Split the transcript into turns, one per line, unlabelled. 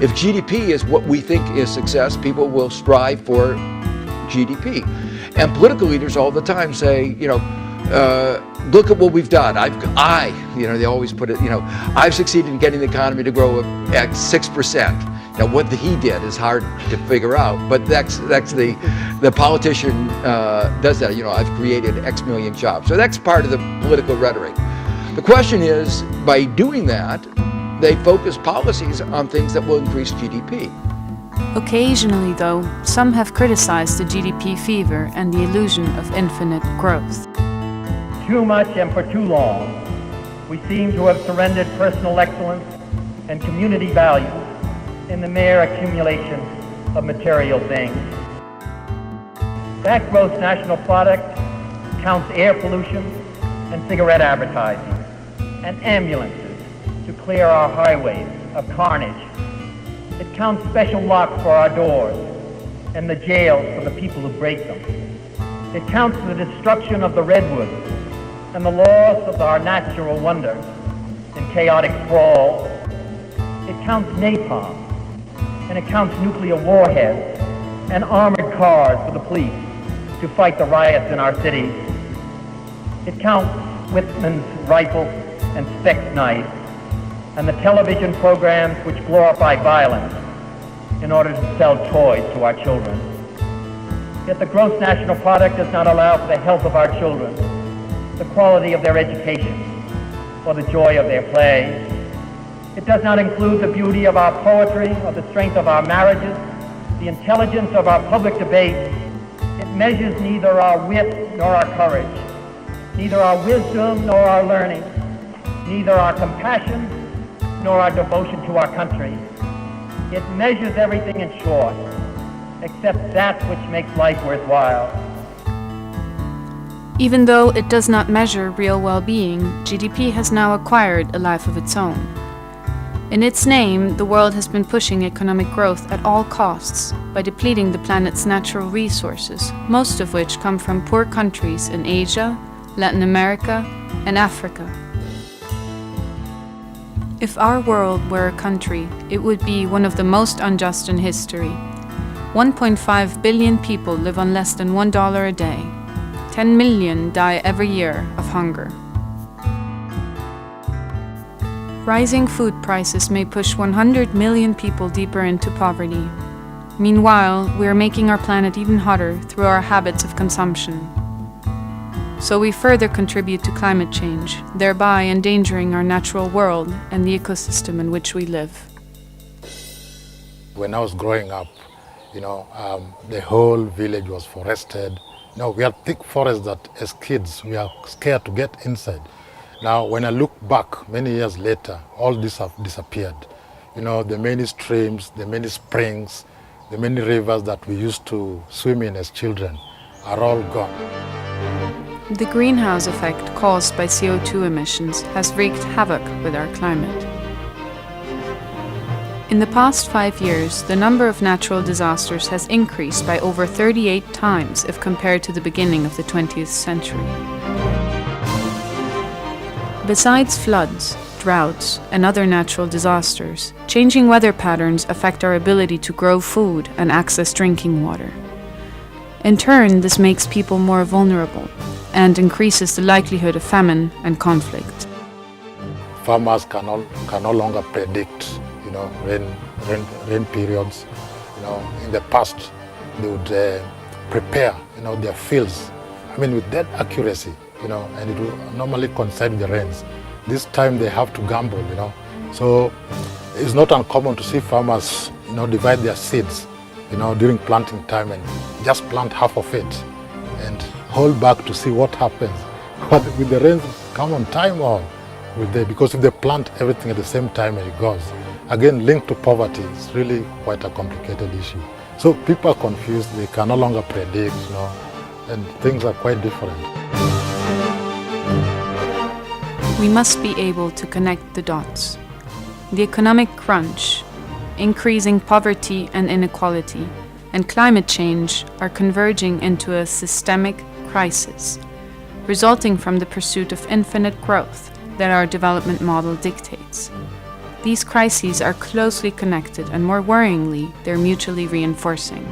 If GDP is what we think is success, people will strive for GDP. And political leaders all the time say, look at what we've done. They always put it, I've succeeded in getting the economy to grow at 6%. Now, what he did is hard to figure out, but that's the politician does that. I've created X million jobs. So that's part of the political rhetoric. The question is, by doing that, they focus policies on things that will increase GDP.
Occasionally, though, some have criticized the GDP fever and the illusion of infinite growth.
Too much and for too long, we seem to have surrendered personal excellence and community values in the mere accumulation of material things. That gross national product counts air pollution and cigarette advertising and ambulances to clear our highways of carnage. It counts special locks for our doors and the jails for the people who break them. It counts the destruction of the redwoods and the loss of our natural wonders in chaotic sprawl. It counts napalm, and it counts nuclear warheads and armored cars for the police to fight the riots in our cities. It counts Whitman's rifle and Speck's knife and the television programs which glorify violence in order to sell toys to our children. Yet the gross national product does not allow for the health of our children, the quality of their education, or the joy of their play. It does not include the beauty of our poetry, or the strength of our marriages, the intelligence of our public debate. It measures neither our wit nor our courage, neither our wisdom nor our learning, neither our compassion nor our devotion to our country. It measures everything in short, except that which makes life worthwhile.
Even though it does not measure real well-being, GDP has now acquired a life of its own. In its name, the world has been pushing economic growth at all costs by depleting the planet's natural resources, most of which come from poor countries in Asia, Latin America, and Africa. If our world were a country, it would be one of the most unjust in history. 1.5 billion people live on less than $1 a day. 10 million die every year of hunger. Rising food prices may push 100 million people deeper into poverty. Meanwhile, we are making our planet even hotter through our habits of consumption. So we further contribute to climate change, thereby endangering our natural world and the ecosystem in which we live.
When I was growing up, the whole village was forested. We had thick forests that as kids we are scared to get inside. Now, when I look back many years later, all this have disappeared. The many streams, the many springs, the many rivers that we used to swim in as children are all gone.
The greenhouse effect caused by CO2 emissions has wreaked havoc with our climate. In the past 5 years, the number of natural disasters has increased by over 38 times if compared to the beginning of the 20th century. Besides floods, droughts, and other natural disasters, changing weather patterns affect our ability to grow food and access drinking water. In turn, this makes people more vulnerable and increases the likelihood of famine and conflict.
Farmers can no longer predict, rain periods. In the past, they would prepare, their fields, with that accuracy, and it will normally coincide with the rains. This time they have to gamble, So it's not uncommon to see farmers, divide their seeds, during planting time and just plant half of it and hold back to see what happens. But with the rains come on time or because if they plant everything at the same time and it goes, again linked to poverty, it's really quite a complicated issue. So people are confused, they can no longer predict, and things are quite different.
We must be able to connect the dots. The economic crunch, increasing poverty and inequality, and climate change are converging into a systemic crisis, resulting from the pursuit of infinite growth that our development model dictates. These crises are closely connected, and more worryingly, they're mutually reinforcing.